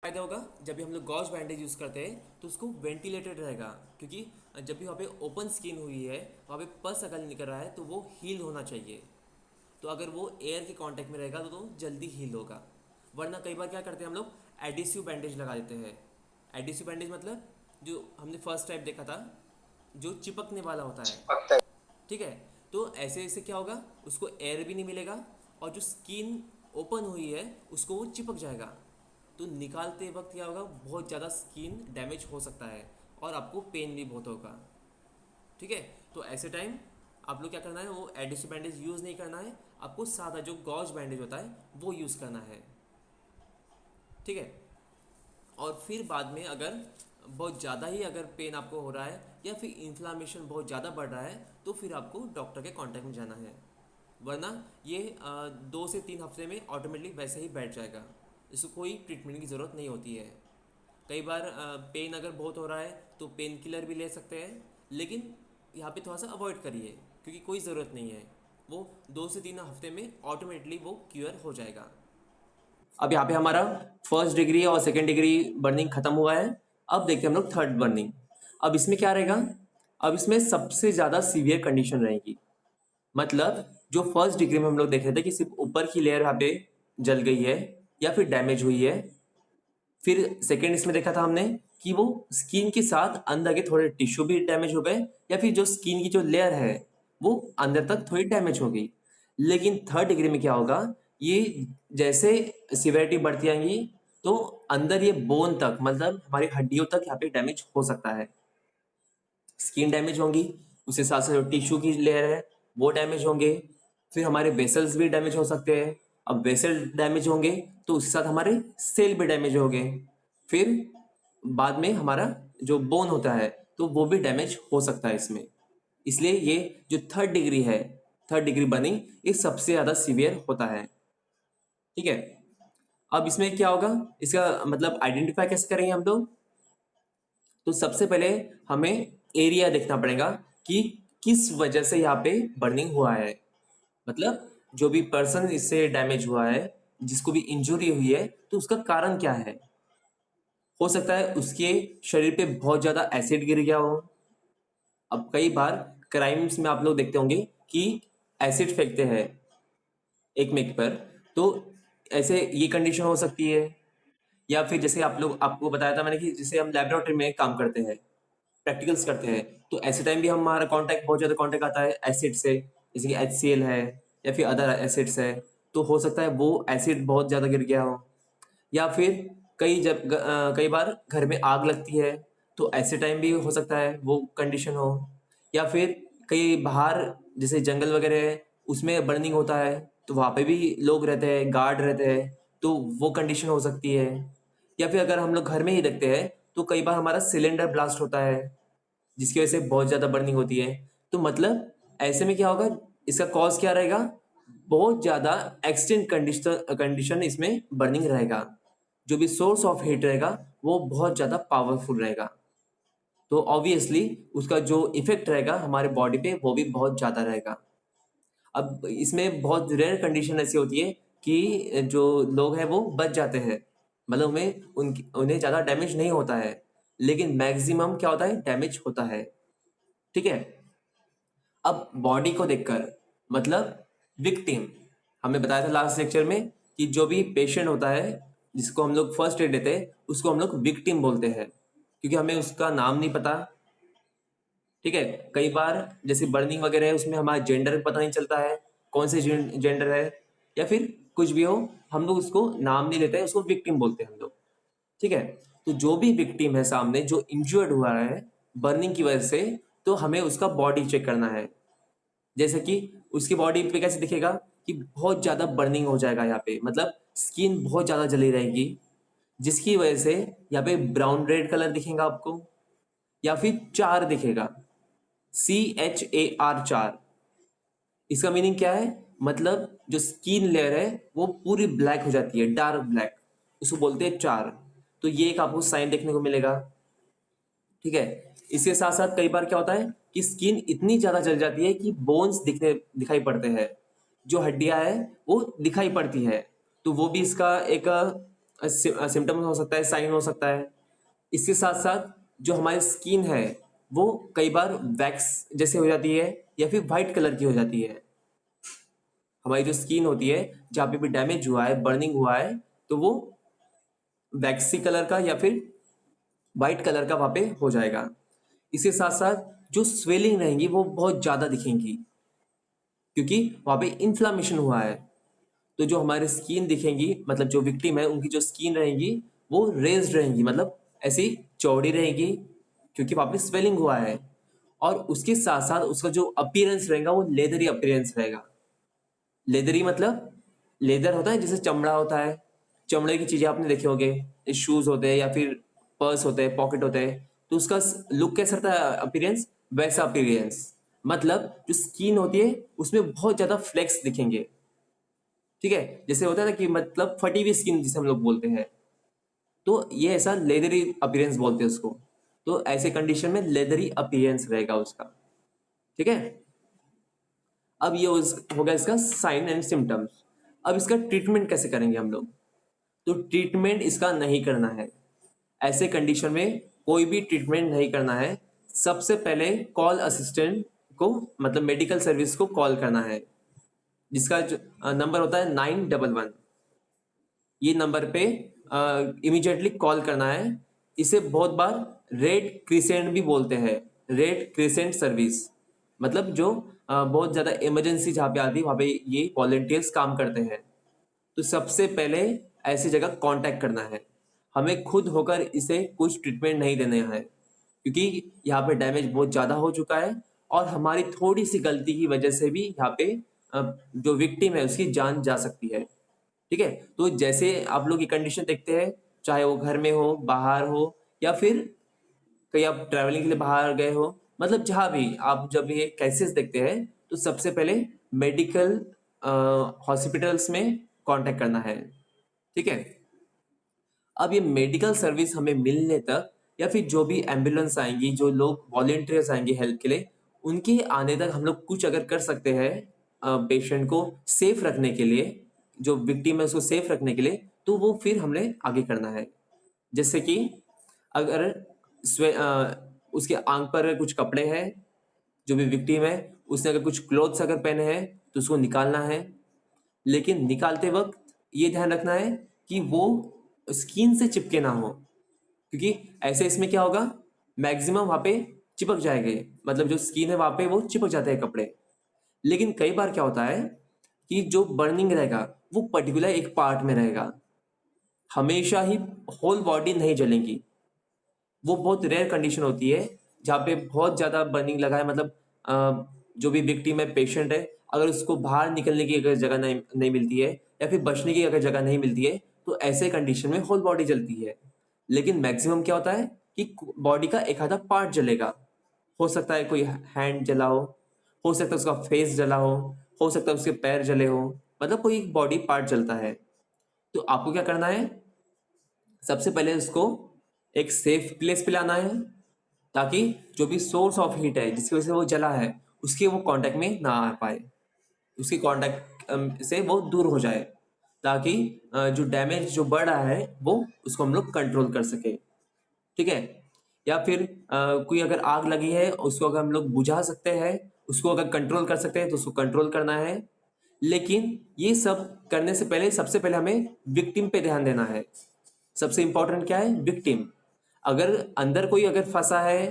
फायदा होगा जब भी हम लोग गॉज बैंडेज यूज़ करते हैं तो उसको वेंटिलेटेड रहेगा, क्योंकि जब भी वहाँ पे ओपन स्किन हुई है, वहाँ पे पस अगर निकल रहा है तो वो हील होना चाहिए। तो अगर वो एयर के कांटेक्ट में रहेगा तो जल्दी हील होगा। वरना कई बार क्या करते हैं हम लोग, एडिसिव बैंडेज लगा देते हैं। एडिसिव बैंडेज मतलब जो हमने फर्स्ट टाइप देखा था, जो चिपकने वाला होता है। है। ठीक है, तो ऐसे ऐसे क्या होगा, उसको एयर भी नहीं मिलेगा, और जो स्किन ओपन हुई है उसको वो चिपक जाएगा। तो निकालते वक्त क्या होगा, बहुत ज़्यादा स्किन डैमेज हो सकता है और आपको पेन भी बहुत होगा। ठीक है, तो ऐसे टाइम आप लोग क्या करना है, वो एडिसिव बैंडेज यूज़ नहीं करना है, आपको सादा जो गॉज बैंडेज होता है वो यूज़ करना है। ठीक है, और फिर बाद में अगर बहुत ज़्यादा ही अगर पेन आपको हो रहा है या फिर इन्फ्लामेशन बहुत ज़्यादा बढ़ रहा है तो फिर आपको डॉक्टर के कांटेक्ट में जाना है। वरना ये 2 से 3 हफ्ते में ऑटोमेटिकली वैसे ही बैठ जाएगा, इसको कोई ट्रीटमेंट की ज़रूरत नहीं होती है। कई बार पेन अगर बहुत हो रहा है तो पेन किलर भी ले सकते हैं, लेकिन यहाँ पे थोड़ा सा अवॉइड करिए, क्योंकि कोई ज़रूरत नहीं है। वो 2 से 3 हफ्ते में ऑटोमेटिकली वो क्योर हो जाएगा। अब यहाँ पे हमारा फर्स्ट डिग्री और सेकेंड डिग्री बर्निंग खत्म हुआ है। अब देखते हैं हम लोग थर्ड बर्निंग। अब इसमें क्या रहेगा, अब इसमें सबसे ज़्यादा सीवियर कंडीशन रहेगी। मतलब जो फर्स्ट डिग्री में हम लोग देख रहे थे कि सिर्फ ऊपर की लेयर यहाँ पे जल गई है या फिर डैमेज हुई है, फिर सेकेंड इसमें देखा था हमने कि वो स्किन के साथ अंदर के थोड़े टिश्यू भी डैमेज हो गए, या फिर जो स्किन की जो लेयर है वो अंदर तक थोड़ी डैमेज हो गई। लेकिन थर्ड डिग्री में क्या होगा, ये जैसे सिवियरिटी बढ़ती आएंगी तो अंदर ये बोन तक, मतलब हमारी हड्डियों तक यहाँ पे डैमेज हो सकता है। स्किन डैमेज होंगी, उसके साथ साथ जो टिश्यू की लेयर है वो डैमेज होंगे, फिर हमारे वेसल्स भी डैमेज हो सकते हैं। अब वेसल डैमेज होंगे तो उसके साथ हमारे सेल भी डैमेज होंगे। फिर बाद में हमारा जो बोन होता है तो वो भी डैमेज हो सकता है इसमें। इसलिए ये जो थर्ड डिग्री है, थर्ड डिग्री बर्निंग, ये सबसे ज़्यादा सीवियर होता है। ठीक है, अब इसमें क्या होगा, इसका मतलब आइडेंटिफाई कैसे करेंगे हम लोग। तो सबसे पहले हमें एरिया देखना पड़ेगा कि किस वजह से यहाँ पे बर्निंग हुआ है। मतलब जो भी पर्सन इससे डैमेज हुआ है, जिसको भी इंजरी हुई है, तो उसका कारण क्या है। हो सकता है उसके शरीर पे बहुत ज्यादा एसिड गिर गया हो। अब कई बार क्राइम्स में आप लोग देखते होंगे कि एसिड फेंकते हैं एक मेक पर, तो ऐसे ये कंडीशन हो सकती है। या फिर जैसे आप लोग, आपको बताया था मैंने कि जैसे हम लेबोरेटरी में काम करते हैं, प्रैक्टिकल्स करते हैं, तो ऐसे टाइम भी हमारा कांटेक्ट, बहुत ज़्यादा कांटेक्ट आता है एसिड से, जैसे कि HCl है या फिर अदर एसिड्स है। तो हो सकता है वो एसिड बहुत ज़्यादा गिर गया हो। या फिर कई बार घर में आग लगती है तो ऐसे टाइम भी हो सकता है वो कंडीशन हो। या फिर कई बाहर जैसे जंगल वगैरह है, उसमें बर्निंग होता है, तो वहाँ पे भी लोग रहते हैं, गार्ड रहते हैं, तो वो कंडीशन हो सकती है। या फिर अगर हम लोग घर में ही देखते हैं तो कई बार हमारा सिलेंडर ब्लास्ट होता है, जिसकी वजह से बहुत ज़्यादा बर्निंग होती है। तो मतलब ऐसे में क्या होगा, इसका कॉज क्या रहेगा, बहुत ज़्यादा एक्सटेंट कंडीशन कंडीशन इसमें बर्निंग रहेगा। जो भी सोर्स ऑफ हीट रहेगा वो बहुत ज़्यादा पावरफुल रहेगा, तो ऑब्वियसली उसका जो इफेक्ट रहेगा हमारे बॉडी पे वो भी बहुत ज़्यादा रहेगा। अब इसमें बहुत रेयर कंडीशन ऐसी होती है कि जो लोग हैं वो बच जाते हैं, मतलब उन्हें ज़्यादा डैमेज नहीं होता है, लेकिन मैक्सिमम क्या होता है, डैमेज होता है। ठीक है, अब बॉडी को देखकर, मतलब विक्टिम, हमने बताया था लास्ट लेक्चर में कि जो भी पेशेंट होता है जिसको हम लोग फर्स्ट एड देते हैं उसको हम लोग विक्टिम बोलते हैं, क्योंकि हमें उसका नाम नहीं पता। ठीक है, कई बार जैसे बर्निंग वगैरह है उसमें हमारा जेंडर पता नहीं चलता है, कौन से जेंडर है, या फिर कुछ भी हो, हम लोग उसको नाम नहीं लेते हैं, उसको विक्टिम बोलते हैं हम लोग। ठीक है, तो जो भी विक्टिम है सामने जो इंजर्ड हुआ है बर्निंग की वजह से, तो हमें उसका बॉडी चेक करना है। जैसे कि उसकी बॉडी पे कैसे दिखेगा कि बहुत ज़्यादा बर्निंग हो जाएगा यहाँ पे, मतलब स्किन बहुत ज़्यादा जली रहेगी, जिसकी वजह से यहाँ पे ब्राउन रेड कलर दिखेगा आपको, या फिर चार दिखेगा, CHAR, चार। इसका मीनिंग क्या है? मतलब जो स्किन लेयर है वो पूरी ब्लैक हो जाती है, डार्क ब्लैक, उसको बोलते हैं चार। तो ये एक आपको साइन देखने को मिलेगा। ठीक है। इसके साथ साथ कई बार क्या होता है कि स्किन इतनी ज्यादा जल जाती है कि बोन्स दिखाई पड़ते हैं, जो हड्डियां है वो दिखाई पड़ती है। तो वो भी इसका एक सिम्टम हो सकता है, साइन हो सकता है। इसके साथ साथ जो हमारी स्किन है वो कई बार वैक्स जैसे हो जाती है, या फिर वाइट कलर की हो जाती है। हमारी जो स्किन होती है, जहाँ पे भी डैमेज हुआ है, बर्निंग हुआ है, तो वो वैक्सी कलर का या फिर वाइट कलर का वहाँ पे हो जाएगा। इसके साथ साथ जो स्वेलिंग रहेंगी वो बहुत ज़्यादा दिखेंगी, क्योंकि वहाँ पे इन्फ्लामेशन हुआ है। तो जो हमारे स्किन दिखेंगी, मतलब जो विक्टिम है उनकी जो स्किन रहेंगी वो रेज्ड रहेंगी, मतलब ऐसी चौड़ी रहेगी, क्योंकि वहाँ पे स्वेलिंग हुआ है। और उसके साथ साथ उसका जो अपीयरेंस रहेगा वो लेदरी अपीयरेंस रहेगा। लेदरी मतलब लेदर होता है जैसे चमड़ा होता है, चमड़े की चीजें आपने देखे होंगे, शूज होते हैं या फिर पर्स होते हैं, पॉकेट होते हैं, तो उसका लुक कैसा रहता है, अपीयरेंस वैसा अपीयरेंस। मतलब जो स्किन होती है उसमें बहुत ज्यादा फ्लेक्स दिखेंगे। ठीक है, जैसे होता है ना कि मतलब फटी हुई स्किन जिसे हम लोग बोलते हैं, तो ये ऐसा लेदरी अपीयरेंस बोलते हैं उसको। तो ऐसे कंडीशन में लेदरी अपीयरेंस रहेगा उसका। ठीक है। अब ये हो गया इसका साइन एंड सिम्टम्स। अब इसका ट्रीटमेंट कैसे करेंगे हम लोग? तो ट्रीटमेंट इसका नहीं करना है, ऐसे कंडीशन में कोई भी ट्रीटमेंट नहीं करना है। सबसे पहले कॉल असिस्टेंट को, मतलब मेडिकल सर्विस को कॉल करना है, जिसका नंबर होता है 911। ये नंबर पे इमीडिएटली कॉल करना है। इसे बहुत बार रेड क्रिसेंट भी बोलते हैं, रेड क्रिसेंट सर्विस। मतलब जो बहुत ज़्यादा इमरजेंसी जहाँ पे आती है वहाँ पे ये वॉलेंटियर्स काम करते हैं। तो सबसे पहले ऐसी जगह कांटेक्ट करना है। हमें खुद होकर इसे कुछ ट्रीटमेंट नहीं देना है, क्योंकि यहाँ पे डैमेज बहुत ज़्यादा हो चुका है, और हमारी थोड़ी सी गलती की वजह से भी यहाँ पे जो विक्टिम है उसकी जान जा सकती है। ठीक है। तो जैसे आप लोग ये कंडीशन देखते हैं, चाहे वो घर में हो, बाहर हो, या फिर कहीं आप ट्रैवलिंग के लिए बाहर गए हो, मतलब जहाँ भी आप जब ये केसेस देखते हैं, तो सबसे पहले मेडिकल हॉस्पिटल्स में कांटेक्ट करना है। ठीक है। अब ये मेडिकल सर्विस हमें मिलने तक, या फिर जो भी एम्बुलेंस आएंगी, जो लोग वॉलेंटियर्स आएंगे हेल्प के लिए, उनके आने तक हम लोग कुछ अगर कर सकते हैं पेशेंट को सेफ रखने के लिए, जो विक्टिम है उसको सेफ रखने के लिए, तो वो फिर हमने आगे करना है। जैसे कि अगर उसके आंख पर कुछ कपड़े हैं, जो भी विक्टिम है उसने अगर कुछ क्लोथ्स अगर पहने हैं तो उसको निकालना है। लेकिन निकालते वक्त ये ध्यान रखना है कि वो स्किन से चिपके ना हो, क्योंकि ऐसे इसमें क्या होगा, मैक्सिमम वहां पे चिपक जाएंगे, मतलब जो स्किन है वहां पे वो चिपक जाते हैं कपड़े। लेकिन कई बार क्या होता है कि जो बर्निंग रहेगा वो पर्टिकुलर एक पार्ट में रहेगा, हमेशा ही होल बॉडी नहीं जलेंगी। वो बहुत रेयर कंडीशन होती है जहाँ पे बहुत ज़्यादा बर्निंग लगा है, मतलब जो भी विक्टिम है, पेशेंट है, अगर उसको बाहर निकलने की अगर जगह नहीं मिलती है, या फिर बचने की अगर जगह नहीं मिलती है, तो ऐसे कंडीशन में होल बॉडी जलती है। लेकिन मैक्सिमम क्या होता है कि बॉडी का एक आधा पार्ट जलेगा। हो सकता है कोई हैंड जला हो सकता है उसका फेस जला हो सकता है उसके पैर जले हो, मतलब कोई बॉडी पार्ट जलता है। तो आपको क्या करना है, सबसे पहले उसको एक सेफ प्लेस पे लाना है, ताकि जो भी सोर्स ऑफ हीट है जिसकी वजह से वो जला है उसके वो कांटेक्ट में ना आ पाए, उसके कांटेक्ट से वो दूर हो जाए, ताकि जो डैमेज जो बढ़ रहा है वो उसको हम लोग कंट्रोल कर सके। ठीक है। या फिर कोई अगर आग लगी है उसको अगर हम लोग बुझा सकते हैं, उसको अगर कंट्रोल कर सकते हैं तो उसको कंट्रोल करना है। लेकिन ये सब करने से पहले सबसे पहले हमें विक्टिम पे ध्यान देना है। सबसे इंपॉर्टेंट क्या है, विक्टिम। अगर अंदर कोई अगर फंसा है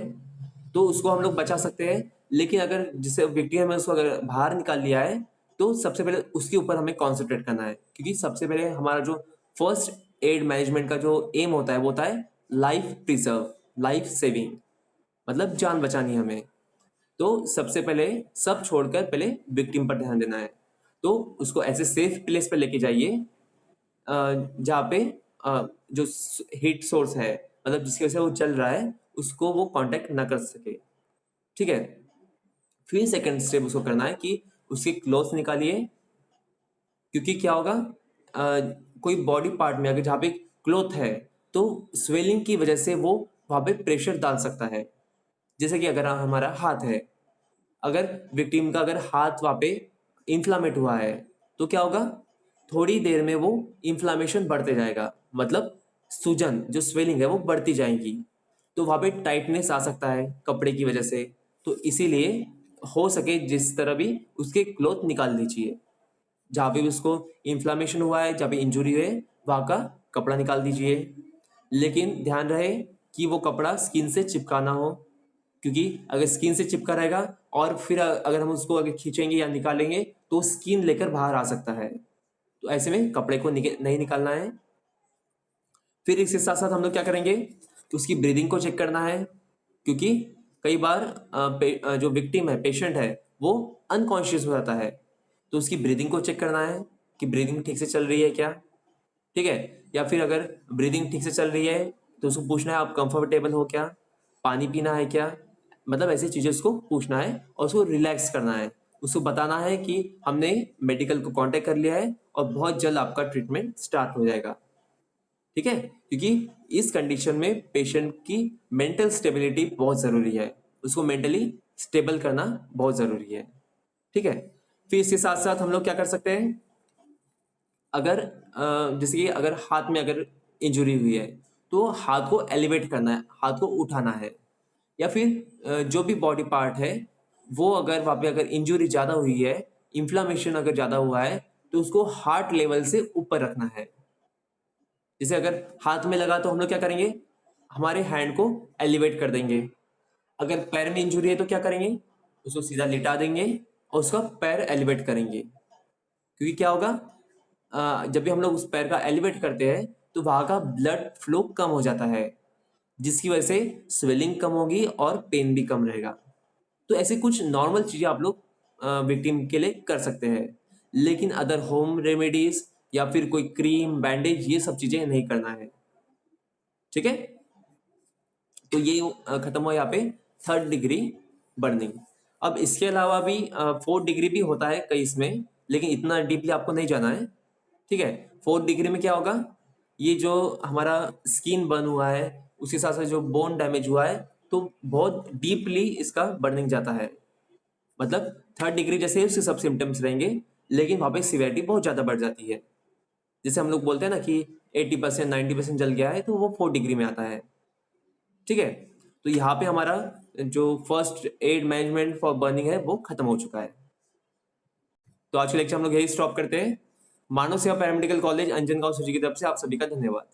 तो उसको हम लोग बचा सकते हैं, लेकिन अगर जिसे विक्टिम है उसको अगर बाहर निकाल लिया है तो सबसे पहले उसके ऊपर हमें कॉन्सेंट्रेट करना है, क्योंकि सबसे पहले हमारा जो फर्स्ट एड मैनेजमेंट का जो एम होता है वो होता है लाइफ प्रिजर्व, लाइफ सेविंग, मतलब जान बचानी हमें। तो सबसे पहले सब छोड़कर पहले विक्टिम पर ध्यान देना है। तो उसको ऐसे सेफ प्लेस पर लेके जाइए जहाँ पे जो हीट सोर्स है, मतलब जिसकी वजह से वो जल रहा है, उसको वो कांटेक्ट ना कर सके। ठीक है। फिर सेकंड स्टेप उसको करना है कि उसके क्लोथ्स निकालिए, क्योंकि क्या होगा कोई बॉडी पार्ट में अगर जहाँ पे क्लोथ है तो स्वेलिंग की वजह से वो वहाँ पे प्रेशर डाल सकता है। जैसे कि अगर हमारा हाथ है, अगर विक्टिम का अगर हाथ वहाँ पे इन्फ्लामेट हुआ है तो क्या होगा, थोड़ी देर में वो इन्फ्लामेशन बढ़ते जाएगा, मतलब सूजन जो स्वेलिंग है वो बढ़ती जाएगी, तो वहाँ पे टाइटनेस आ सकता है कपड़े की वजह से। तो इसीलिए हो सके जिस तरह भी उसके क्लोथ निकाल दीजिए, जहाँ पे भी उसको इन्फ्लामेशन हुआ है, जहाँ पे इंजुरी है वहाँ का कपड़ा निकाल दीजिए। लेकिन ध्यान रहे कि वो कपड़ा स्किन से चिपका ना हो, क्योंकि अगर स्किन से चिपका रहेगा और फिर अगर हम उसको अगर खींचेंगे या निकालेंगे तो स्किन लेकर बाहर आ सकता है। तो ऐसे में कपड़े को नहीं निकालना है। फिर इसके साथ साथ हम लोग क्या करेंगे, उसकी ब्रीदिंग को चेक करना है, क्योंकि कई बार जो विक्टिम है, पेशेंट है, वो अनकॉन्शियस हो जाता है। तो उसकी ब्रीदिंग को चेक करना है कि ब्रीदिंग ठीक से चल रही है क्या। ठीक है। या फिर अगर ब्रीदिंग ठीक से चल रही है तो उसको पूछना है आप कंफर्टेबल हो क्या, पानी पीना है क्या, मतलब ऐसी चीज़ें उसको पूछना है और उसको रिलैक्स करना है। उसको बताना है कि हमने मेडिकल को कांटेक्ट कर लिया है और बहुत जल्द आपका ट्रीटमेंट स्टार्ट हो जाएगा। ठीक है। क्योंकि इस कंडीशन में पेशेंट की मेंटल स्टेबिलिटी बहुत ज़रूरी है, उसको मेंटली स्टेबल करना बहुत ज़रूरी है। ठीक है। फिर इसके साथ साथ हम लोग क्या कर सकते हैं, अगर जैसे कि अगर हाथ में अगर इंजुरी हुई है तो हाथ को एलिवेट करना है, हाथ को उठाना है। या फिर जो भी बॉडी पार्ट है वो अगर वहाँ पे अगर इंजुरी ज़्यादा हुई है, इन्फ्लामेशन अगर ज़्यादा हुआ है, तो उसको हार्ट लेवल से ऊपर रखना है। जैसे अगर हाथ में लगा तो हम लोग क्या करेंगे, हमारे हैंड को एलिवेट कर देंगे। अगर पैर में इंजुरी है तो क्या करेंगे, उसको सीधा लिटा देंगे और उसका पैर एलिवेट करेंगे। क्योंकि क्या होगा, जब भी हम लोग उस पैर का एलिवेट करते हैं तो वहाँ का ब्लड फ्लो कम हो जाता है, जिसकी वजह से स्वेलिंग कम होगी और पेन भी कम रहेगा। तो ऐसे कुछ नॉर्मल चीज़ें आप लोग विक्टिम के लिए कर सकते हैं, लेकिन अदर होम रेमेडीज या फिर कोई क्रीम बैंडेज ये सब चीज़ें नहीं करना है। ठीक है। तो ये खत्म हुआ यहाँ पे थर्ड डिग्री बर्निंग। अब इसके अलावा भी फोर्थ डिग्री भी होता है कई इसमें, लेकिन इतना डीपली आपको नहीं जाना है। ठीक है। फोर्थ डिग्री में क्या होगा, ये जो हमारा स्किन बर्न हुआ है उसके साथ साथ जो बोन डैमेज हुआ है, तो बहुत डीपली इसका बर्निंग जाता है। मतलब थर्ड डिग्री जैसे उसके सब सिम्टम्स रहेंगे, लेकिन वहाँ पे सिवियरिटी बहुत ज़्यादा बढ़ जाती है। जैसे हम लोग बोलते हैं ना कि 80% 90% जल गया है, तो वो फोर्थ डिग्री में आता है। ठीक है। तो यहाँ पे हमारा जो first aid management for burning है वो खत्म हो चुका है। तो आज के लेक्चर हम लोग यही स्टॉप करते हैं। मानव सेवा पैरामेडिकल कॉलेज अंजनगांव सूची की तरफ से आप सभी का धन्यवाद।